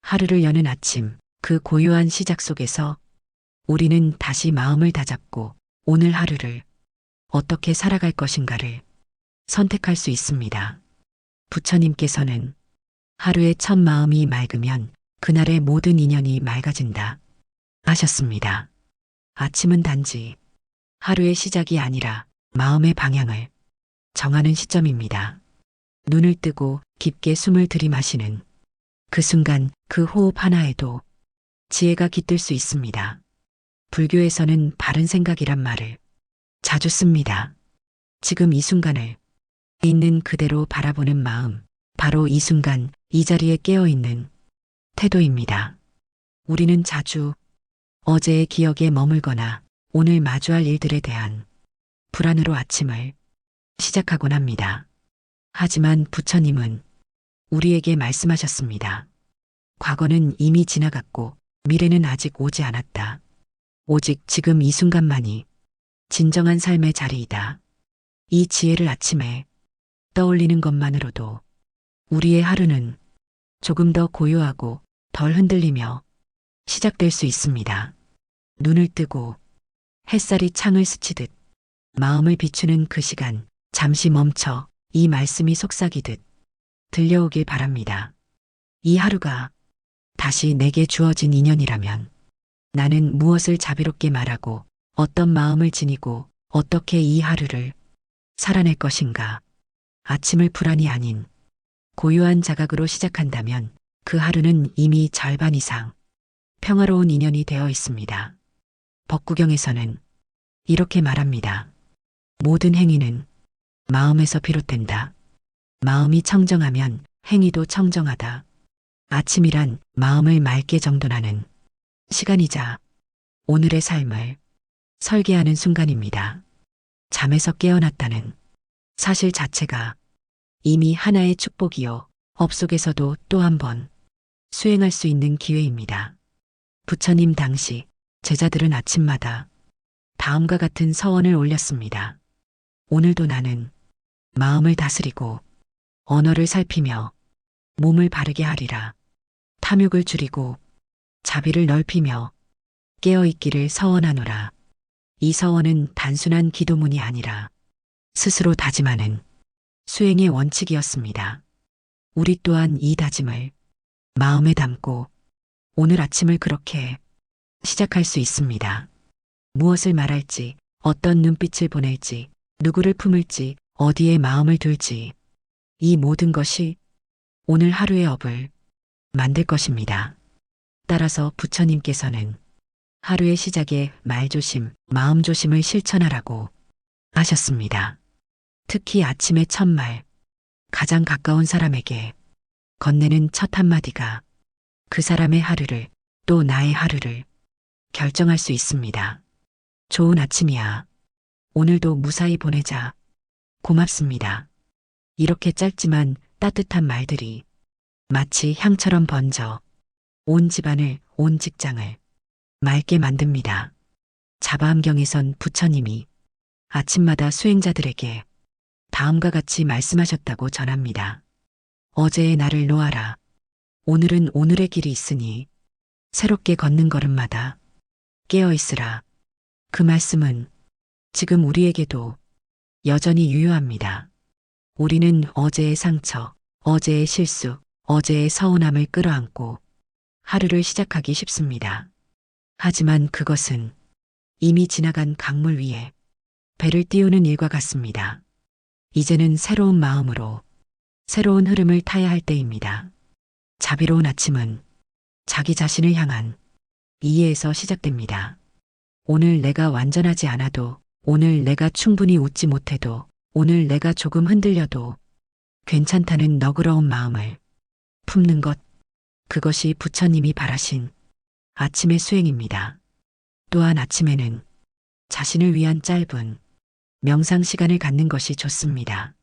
하루를 여는 아침, 그 고요한 시작 속에서 우리는 다시 마음을 다잡고 오늘 하루를 어떻게 살아갈 것인가를 선택할 수 있습니다. 부처님께서는 하루의 첫 마음이 맑으면 그날의 모든 인연이 맑아진다 하셨습니다. 아침은 단지 하루의 시작이 아니라 마음의 방향을 정하는 시점입니다. 눈을 뜨고 깊게 숨을 들이마시는 그 순간 그 호흡 하나에도 지혜가 깃들 수 있습니다. 불교에서는 바른 생각이란 말을 자주 씁니다. 지금 이 순간을 있는 그대로 바라보는 마음, 바로 이 순간 이 자리에 깨어있는 태도입니다. 우리는 자주 어제의 기억에 머물거나 오늘 마주할 일들에 대한 불안으로 아침을 시작하곤 합니다. 하지만 부처님은 우리에게 말씀하셨습니다. 과거는 이미 지나갔고 미래는 아직 오지 않았다. 오직 지금 이 순간만이 진정한 삶의 자리이다. 이 지혜를 아침에 떠올리는 것만으로도 우리의 하루는 조금 더 고요하고 덜 흔들리며 시작될 수 있습니다. 눈을 뜨고 햇살이 창을 스치듯 마음을 비추는 그 시간, 잠시 멈춰 이 말씀이 속삭이듯 들려오길 바랍니다. 이 하루가 다시 내게 주어진 인연이라면 나는 무엇을 자비롭게 말하고 어떤 마음을 지니고 어떻게 이 하루를 살아낼 것인가. 아침을 불안이 아닌 고요한 자각으로 시작한다면 그 하루는 이미 절반 이상 평화로운 인연이 되어 있습니다. 법구경에서는 이렇게 말합니다. 모든 행위는 마음에서 비롯된다. 마음이 청정하면 행위도 청정하다. 아침이란 마음을 맑게 정돈하는 시간이자 오늘의 삶을 설계하는 순간입니다. 잠에서 깨어났다는 사실 자체가 이미 하나의 축복이요. 업 속에서도 또 한 번 수행할 수 있는 기회입니다. 부처님 당시 제자들은 아침마다 다음과 같은 서원을 올렸습니다. 오늘도 나는 마음을 다스리고 언어를 살피며 몸을 바르게 하리라. 탐욕을 줄이고 자비를 넓히며 깨어있기를 서원하노라. 이 서원은 단순한 기도문이 아니라 스스로 다짐하는 수행의 원칙이었습니다. 우리 또한 이 다짐을 마음에 담고 오늘 아침을 그렇게 시작할 수 있습니다. 무엇을 말할지, 어떤 눈빛을 보낼지, 누구를 품을지, 어디에 마음을 둘지, 이 모든 것이 오늘 하루의 업을 만들 것입니다. 따라서 부처님께서는 하루의 시작에 말조심, 마음조심을 실천하라고 하셨습니다. 특히 아침의 첫말, 가장 가까운 사람에게 건네는 첫 한마디가 그 사람의 하루를 또 나의 하루를 결정할 수 있습니다. 좋은 아침이야. 오늘도 무사히 보내자. 고맙습니다. 이렇게 짧지만 따뜻한 말들이 마치 향처럼 번져 온 집안을, 온 직장을 맑게 만듭니다. 자바암경에선 부처님이 아침마다 수행자들에게 다음과 같이 말씀하셨다고 전합니다. 어제의 나를 놓아라. 오늘은 오늘의 길이 있으니 새롭게 걷는 걸음마다 깨어 있으라. 그 말씀은 지금 우리에게도 여전히 유효합니다. 우리는 어제의 상처, 어제의 실수, 어제의 서운함을 끌어안고 하루를 시작하기 쉽습니다. 하지만 그것은 이미 지나간 강물 위에 배를 띄우는 일과 같습니다. 이제는 새로운 마음으로 새로운 흐름을 타야 할 때입니다. 자비로운 아침은 자기 자신을 향한 이해에서 시작됩니다. 오늘 내가 완전하지 않아도, 오늘 내가 충분히 웃지 못해도, 오늘 내가 조금 흔들려도 괜찮다는 너그러운 마음을 품는 것, 그것이 부처님이 바라신 아침의 수행입니다. 또한 아침에는 자신을 위한 짧은 명상 시간을 갖는 것이 좋습니다.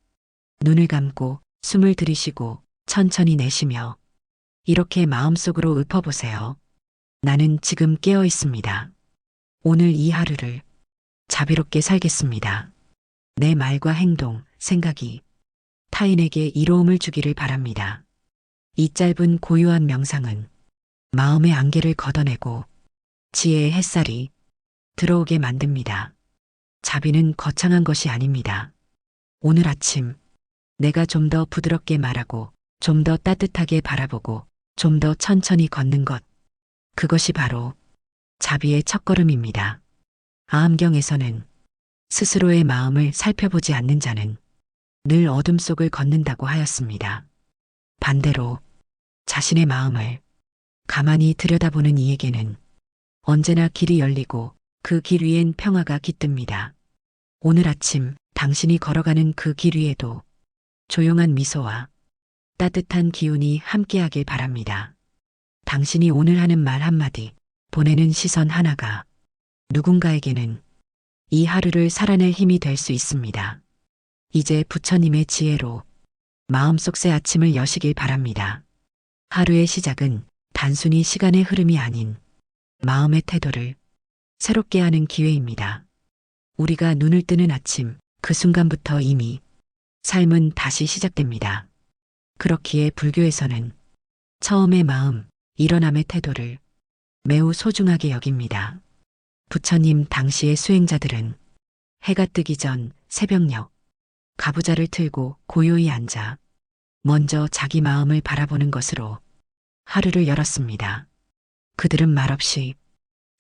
눈을 감고 숨을 들이쉬고 천천히 내쉬며 이렇게 마음속으로 읊어보세요. 나는 지금 깨어 있습니다. 오늘 이 하루를 자비롭게 살겠습니다. 내 말과 행동, 생각이 타인에게 이로움을 주기를 바랍니다. 이 짧은 고요한 명상은 마음의 안개를 걷어내고 지혜의 햇살이 들어오게 만듭니다. 자비는 거창한 것이 아닙니다. 오늘 아침 내가 좀 더 부드럽게 말하고 좀 더 따뜻하게 바라보고 좀 더 천천히 걷는 것. 그것이 바로 자비의 첫걸음입니다. 아함경에서는 스스로의 마음을 살펴보지 않는 자는 늘 어둠 속을 걷는다고 하였습니다. 반대로 자신의 마음을 가만히 들여다보는 이에게는 언제나 길이 열리고 그 길 위엔 평화가 깃듭니다. 오늘 아침 당신이 걸어가는 그 길 위에도 조용한 미소와 따뜻한 기운이 함께하길 바랍니다. 당신이 오늘 하는 말 한마디, 보내는 시선 하나가 누군가에게는 이 하루를 살아낼 힘이 될 수 있습니다. 이제 부처님의 지혜로 마음속 새 아침을 여시길 바랍니다. 하루의 시작은 단순히 시간의 흐름이 아닌 마음의 태도를 새롭게 하는 기회입니다. 우리가 눈을 뜨는 아침, 그 순간부터 이미 삶은 다시 시작됩니다. 그렇기에 불교에서는 처음의 마음, 일어남의 태도를 매우 소중하게 여깁니다. 부처님 당시의 수행자들은 해가 뜨기 전 새벽녘 가부좌를 틀고 고요히 앉아 먼저 자기 마음을 바라보는 것으로 하루를 열었습니다. 그들은 말없이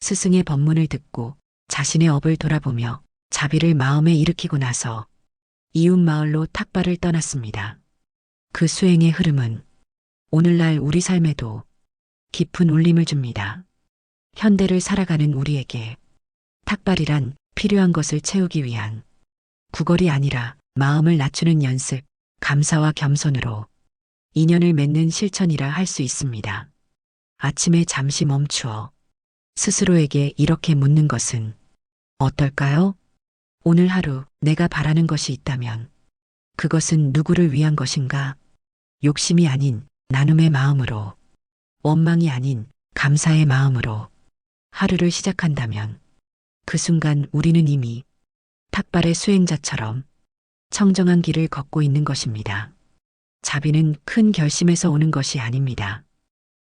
스승의 법문을 듣고 자신의 업을 돌아보며 자비를 마음에 일으키고 나서 이웃 마을로 탁발을 떠났습니다. 그 수행의 흐름은 오늘날 우리 삶에도 깊은 울림을 줍니다. 현대를 살아가는 우리에게 탁발이란 필요한 것을 채우기 위한 구걸이 아니라 마음을 낮추는 연습, 감사와 겸손으로 인연을 맺는 실천이라 할 수 있습니다. 아침에 잠시 멈추어 스스로에게 이렇게 묻는 것은 어떨까요? 오늘 하루 내가 바라는 것이 있다면 그것은 누구를 위한 것인가? 욕심이 아닌 나눔의 마음으로, 원망이 아닌 감사의 마음으로 하루를 시작한다면 그 순간 우리는 이미 탁발의 수행자처럼 청정한 길을 걷고 있는 것입니다. 자비는 큰 결심에서 오는 것이 아닙니다.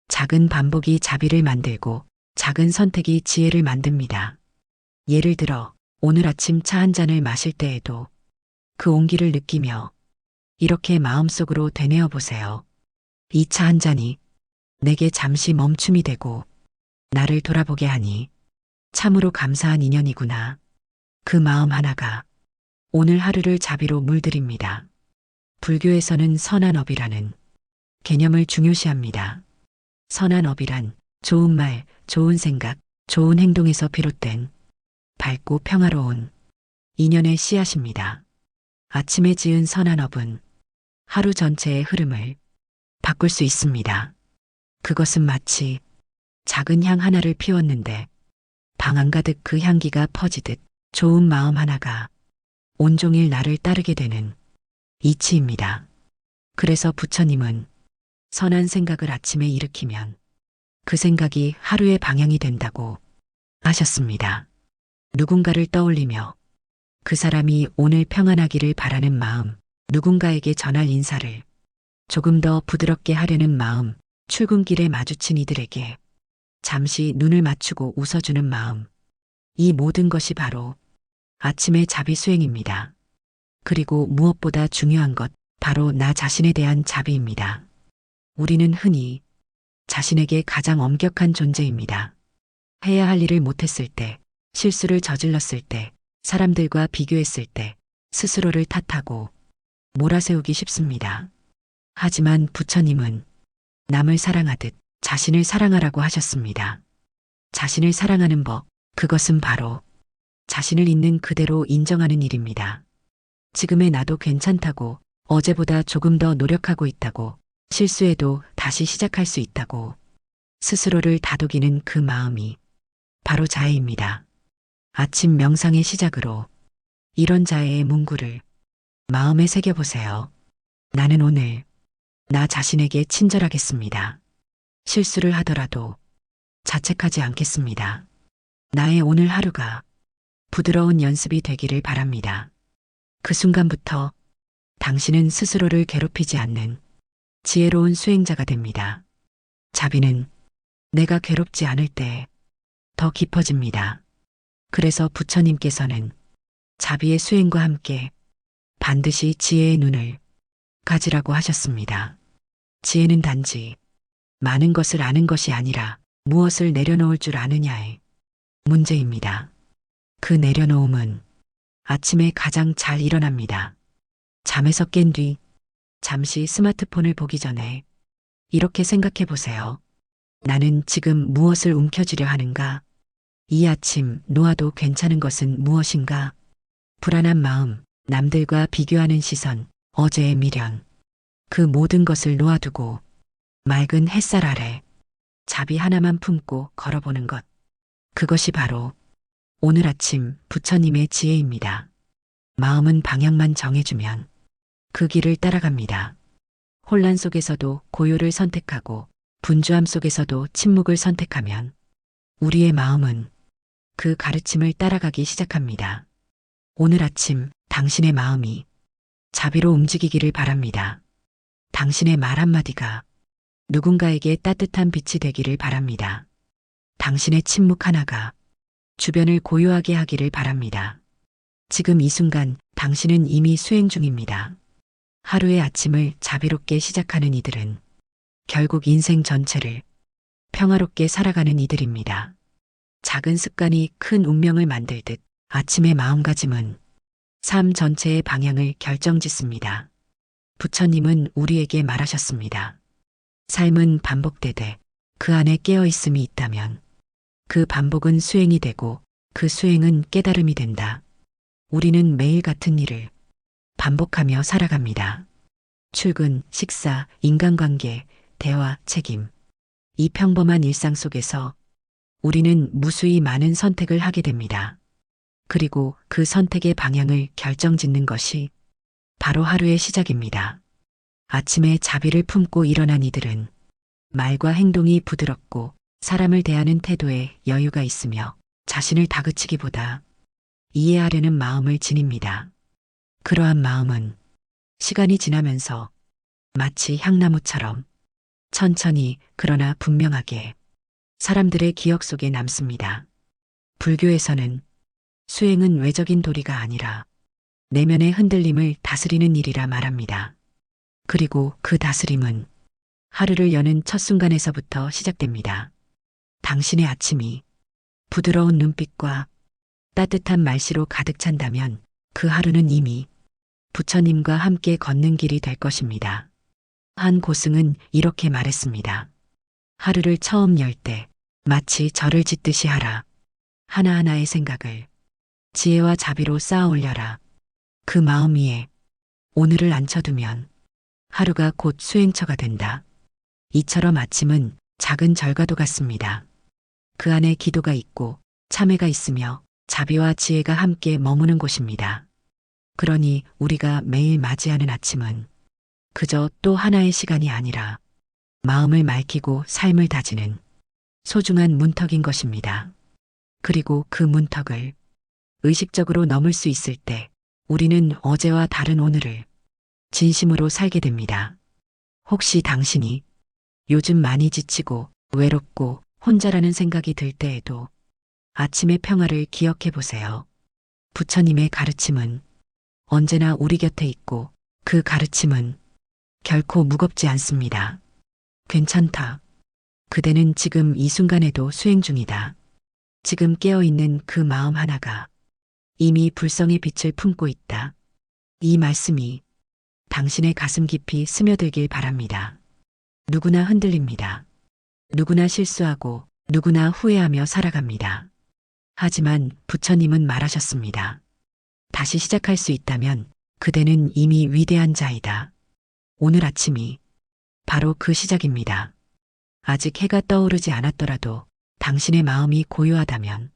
작은 반복이 자비를 만들고 작은 선택이 지혜를 만듭니다. 예를 들어 오늘 아침 차 한 잔을 마실 때에도 그 온기를 느끼며 이렇게 마음속으로 되뇌어 보세요. 이 차 한 잔이 내게 잠시 멈춤이 되고 나를 돌아보게 하니 참으로 감사한 인연이구나. 그 마음 하나가 오늘 하루를 자비로 물들입니다. 불교에서는 선한 업이라는 개념을 중요시합니다. 선한 업이란 좋은 말, 좋은 생각, 좋은 행동에서 비롯된 밝고 평화로운 인연의 씨앗입니다. 아침에 지은 선한 업은 하루 전체의 흐름을 바꿀 수 있습니다. 그것은 마치 작은 향 하나를 피웠는데 방 안가득 그 향기가 퍼지듯 좋은 마음 하나가 온종일 나를 따르게 되는 이치입니다. 그래서 부처님은 선한 생각을 아침에 일으키면 그 생각이 하루의 방향이 된다고 하셨습니다. 누군가를 떠올리며 그 사람이 오늘 평안하기를 바라는 마음, 누군가에게 전할 인사를 조금 더 부드럽게 하려는 마음, 출근길에 마주친 이들에게 잠시 눈을 맞추고 웃어주는 마음, 이 모든 것이 바로 아침의 자비 수행입니다. 그리고 무엇보다 중요한 것, 바로 나 자신에 대한 자비입니다. 우리는 흔히 자신에게 가장 엄격한 존재입니다. 해야 할 일을 못했을 때, 실수를 저질렀을 때, 사람들과 비교했을 때, 스스로를 탓하고 몰아세우기 쉽습니다. 하지만 부처님은 남을 사랑하듯 자신을 사랑하라고 하셨습니다. 자신을 사랑하는 법, 그것은 바로 자신을 있는 그대로 인정하는 일입니다. 지금의 나도 괜찮다고, 어제보다 조금 더 노력하고 있다고, 실수해도 다시 시작할 수 있다고 스스로를 다독이는 그 마음이 바로 자애입니다. 아침 명상의 시작으로 이런 자애의 문구를 마음에 새겨보세요. 나는 오늘 나 자신에게 친절하겠습니다. 실수를 하더라도 자책하지 않겠습니다. 나의 오늘 하루가 부드러운 연습이 되기를 바랍니다. 그 순간부터 당신은 스스로를 괴롭히지 않는 지혜로운 수행자가 됩니다. 자비는 내가 괴롭지 않을 때 더 깊어집니다. 그래서 부처님께서는 자비의 수행과 함께 반드시 지혜의 눈을 가지라고 하셨습니다. 지혜는 단지 많은 것을 아는 것이 아니라 무엇을 내려놓을 줄 아느냐의 문제입니다. 그 내려놓음은 아침에 가장 잘 일어납니다. 잠에서 깬 뒤 잠시 스마트폰을 보기 전에 이렇게 생각해 보세요. 나는 지금 무엇을 움켜쥐려 하는가? 이 아침 놓아도 괜찮은 것은 무엇인가? 불안한 마음, 남들과 비교하는 시선, 어제의 미련. 그 모든 것을 놓아두고 맑은 햇살 아래 자비 하나만 품고 걸어보는 것. 그것이 바로 오늘 아침 부처님의 지혜입니다. 마음은 방향만 정해주면 그 길을 따라갑니다. 혼란 속에서도 고요를 선택하고 분주함 속에서도 침묵을 선택하면 우리의 마음은 그 가르침을 따라가기 시작합니다. 오늘 아침 당신의 마음이 자비로 움직이기를 바랍니다. 당신의 말 한마디가 누군가에게 따뜻한 빛이 되기를 바랍니다. 당신의 침묵 하나가 주변을 고요하게 하기를 바랍니다. 지금 이 순간 당신은 이미 수행 중입니다. 하루의 아침을 자비롭게 시작하는 이들은 결국 인생 전체를 평화롭게 살아가는 이들입니다. 작은 습관이 큰 운명을 만들듯 아침의 마음가짐은 삶 전체의 방향을 결정짓습니다. 부처님은 우리에게 말하셨습니다. 삶은 반복되되 그 안에 깨어있음이 있다면 그 반복은 수행이 되고 그 수행은 깨달음이 된다. 우리는 매일 같은 일을 반복하며 살아갑니다. 출근, 식사, 인간관계, 대화, 책임. 이 평범한 일상 속에서 우리는 무수히 많은 선택을 하게 됩니다. 그리고 그 선택의 방향을 결정짓는 것이 바로 하루의 시작입니다. 아침에 자비를 품고 일어난 이들은 말과 행동이 부드럽고 사람을 대하는 태도에 여유가 있으며 자신을 다그치기보다 이해하려는 마음을 지닙니다. 그러한 마음은 시간이 지나면서 마치 향나무처럼 천천히 그러나 분명하게 사람들의 기억 속에 남습니다. 불교에서는 수행은 외적인 도리가 아니라 내면의 흔들림을 다스리는 일이라 말합니다. 그리고 그 다스림은 하루를 여는 첫 순간에서부터 시작됩니다. 당신의 아침이 부드러운 눈빛과 따뜻한 말씨로 가득 찬다면 그 하루는 이미 부처님과 함께 걷는 길이 될 것입니다. 한 고승은 이렇게 말했습니다. 하루를 처음 열 때 마치 절을 짓듯이 하라. 하나하나의 생각을 지혜와 자비로 쌓아 올려라. 그 마음 위에 오늘을 앉혀두면 하루가 곧 수행처가 된다. 이처럼 아침은 작은 절과도 같습니다. 그 안에 기도가 있고 참회가 있으며 자비와 지혜가 함께 머무는 곳입니다. 그러니 우리가 매일 맞이하는 아침은 그저 또 하나의 시간이 아니라 마음을 맑히고 삶을 다지는 소중한 문턱인 것입니다. 그리고 그 문턱을 의식적으로 넘을 수 있을 때 우리는 어제와 다른 오늘을 진심으로 살게 됩니다. 혹시 당신이 요즘 많이 지치고 외롭고 혼자라는 생각이 들 때에도 아침의 평화를 기억해 보세요. 부처님의 가르침은 언제나 우리 곁에 있고 그 가르침은 결코 무겁지 않습니다. 괜찮다. 그대는 지금 이 순간에도 수행 중이다. 지금 깨어있는 그 마음 하나가 이미 불성의 빛을 품고 있다. 이 말씀이 당신의 가슴 깊이 스며들길 바랍니다. 누구나 흔들립니다. 누구나 실수하고 누구나 후회하며 살아갑니다. 하지만 부처님은 말하셨습니다. 다시 시작할 수 있다면 그대는 이미 위대한 자이다. 오늘 아침이 바로 그 시작입니다. 아직 해가 떠오르지 않았더라도 당신의 마음이 고요하다면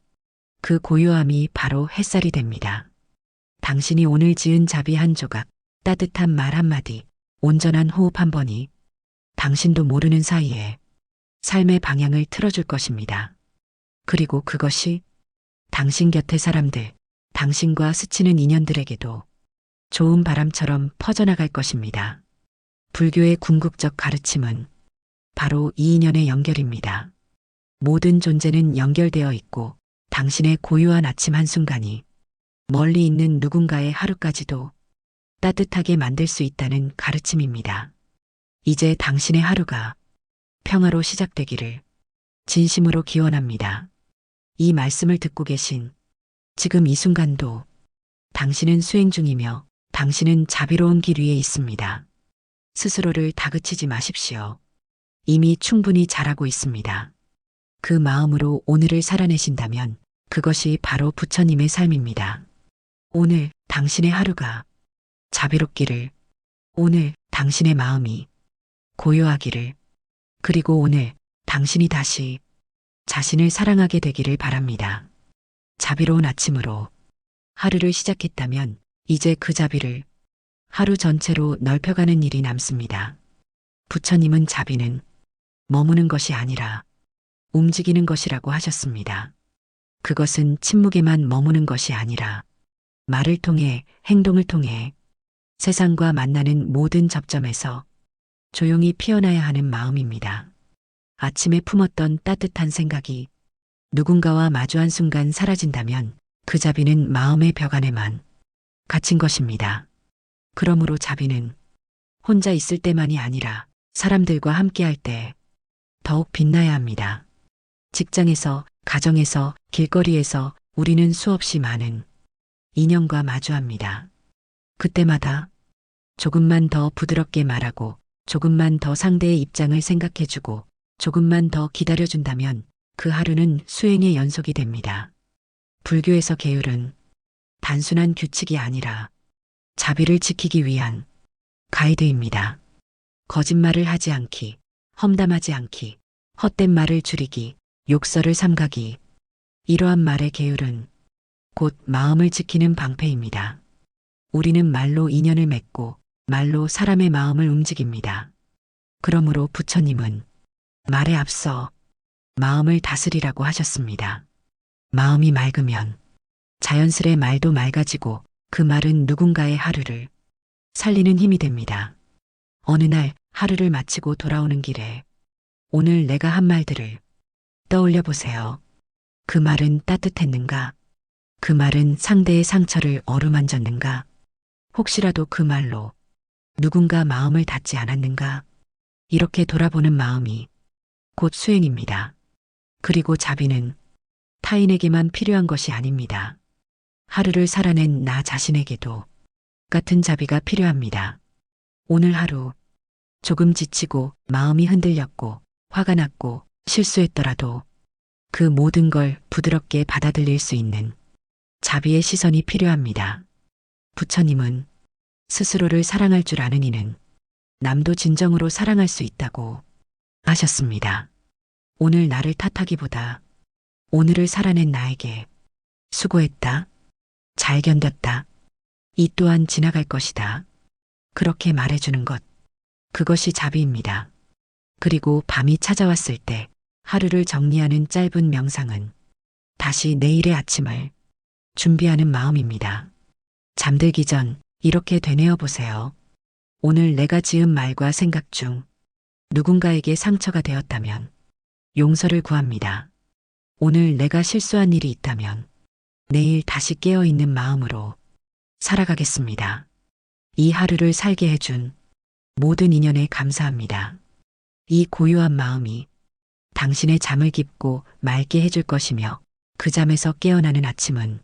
그 고요함이 바로 햇살이 됩니다. 당신이 오늘 지은 자비 한 조각, 따뜻한 말 한마디, 온전한 호흡 한 번이 당신도 모르는 사이에 삶의 방향을 틀어줄 것입니다. 그리고 그것이 당신 곁의 사람들, 당신과 스치는 인연들에게도 좋은 바람처럼 퍼져나갈 것입니다. 불교의 궁극적 가르침은 바로 이 인연의 연결입니다. 모든 존재는 연결되어 있고 당신의 고요한 아침 한순간이 멀리 있는 누군가의 하루까지도 따뜻하게 만들 수 있다는 가르침입니다. 이제 당신의 하루가 평화로 시작되기를 진심으로 기원합니다. 이 말씀을 듣고 계신 지금 이 순간도 당신은 수행 중이며 당신은 자비로운 길 위에 있습니다. 스스로를 다그치지 마십시오. 이미 충분히 잘하고 있습니다. 그 마음으로 오늘을 살아내신다면 그것이 바로 부처님의 삶입니다. 오늘 당신의 하루가 자비롭기를, 오늘 당신의 마음이 고요하기를, 그리고 오늘 당신이 다시 자신을 사랑하게 되기를 바랍니다. 자비로운 아침으로 하루를 시작했다면 이제 그 자비를 하루 전체로 넓혀가는 일이 남습니다. 부처님은 자비는 머무는 것이 아니라 움직이는 것이라고 하셨습니다. 그것은 침묵에만 머무는 것이 아니라 말을 통해, 행동을 통해 세상과 만나는 모든 접점에서 조용히 피어나야 하는 마음입니다. 아침에 품었던 따뜻한 생각이 누군가와 마주한 순간 사라진다면 그 자비는 마음의 벽 안에만 갇힌 것입니다. 그러므로 자비는 혼자 있을 때만이 아니라 사람들과 함께할 때 더욱 빛나야 합니다. 직장에서, 가정에서, 길거리에서 우리는 수없이 많은 인연과 마주합니다. 그때마다 조금만 더 부드럽게 말하고 조금만 더 상대의 입장을 생각해주고 조금만 더 기다려준다면 그 하루는 수행의 연속이 됩니다. 불교에서 계율은 단순한 규칙이 아니라 자비를 지키기 위한 가이드입니다. 거짓말을 하지 않기, 험담하지 않기, 헛된 말을 줄이기, 욕설을 삼가기. 이러한 말의 계율은 곧 마음을 지키는 방패입니다. 우리는 말로 인연을 맺고 말로 사람의 마음을 움직입니다. 그러므로 부처님은 말에 앞서 마음을 다스리라고 하셨습니다. 마음이 맑으면 자연스레 말도 맑아지고 그 말은 누군가의 하루를 살리는 힘이 됩니다. 어느 날 하루를 마치고 돌아오는 길에 오늘 내가 한 말들을 떠올려 보세요. 그 말은 따뜻했는가? 그 말은 상대의 상처를 어루만졌는가? 혹시라도 그 말로 누군가 마음을 닫지 않았는가? 이렇게 돌아보는 마음이 곧 수행입니다. 그리고 자비는 타인에게만 필요한 것이 아닙니다. 하루를 살아낸 나 자신에게도 같은 자비가 필요합니다. 오늘 하루 조금 지치고 마음이 흔들렸고 화가 났고 실수했더라도 그 모든 걸 부드럽게 받아들일 수 있는 자비의 시선이 필요합니다. 부처님은 스스로를 사랑할 줄 아는 이는 남도 진정으로 사랑할 수 있다고 하셨습니다. 오늘 나를 탓하기보다 오늘을 살아낸 나에게 수고했다, 잘 견뎠다, 이 또한 지나갈 것이다. 그렇게 말해주는 것, 그것이 자비입니다. 그리고 밤이 찾아왔을 때 하루를 정리하는 짧은 명상은 다시 내일의 아침을 준비하는 마음입니다. 잠들기 전 이렇게 되뇌어 보세요. 오늘 내가 지은 말과 생각 중 누군가에게 상처가 되었다면 용서를 구합니다. 오늘 내가 실수한 일이 있다면 내일 다시 깨어있는 마음으로 살아가겠습니다. 이 하루를 살게 해준 모든 인연에 감사합니다. 이 고요한 마음이 당신의 잠을 깊고 맑게 해줄 것이며 그 잠에서 깨어나는 아침은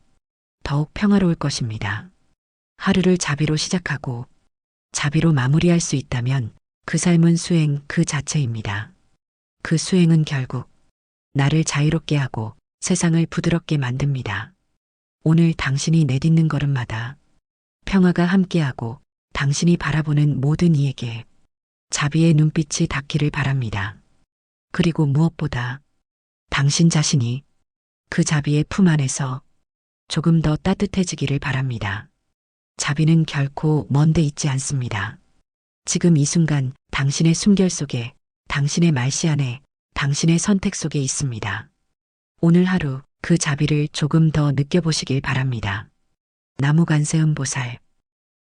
더욱 평화로울 것입니다. 하루를 자비로 시작하고 자비로 마무리할 수 있다면 그 삶은 수행 그 자체입니다. 그 수행은 결국 나를 자유롭게 하고 세상을 부드럽게 만듭니다. 오늘 당신이 내딛는 걸음마다 평화가 함께하고 당신이 바라보는 모든 이에게 자비의 눈빛이 닿기를 바랍니다. 그리고 무엇보다 당신 자신이 그 자비의 품 안에서 조금 더 따뜻해지기를 바랍니다. 자비는 결코 먼데 있지 않습니다. 지금 이 순간 당신의 숨결 속에, 당신의 말씨 안에, 당신의 선택 속에 있습니다. 오늘 하루 그 자비를 조금 더 느껴보시길 바랍니다. 나무관세음보살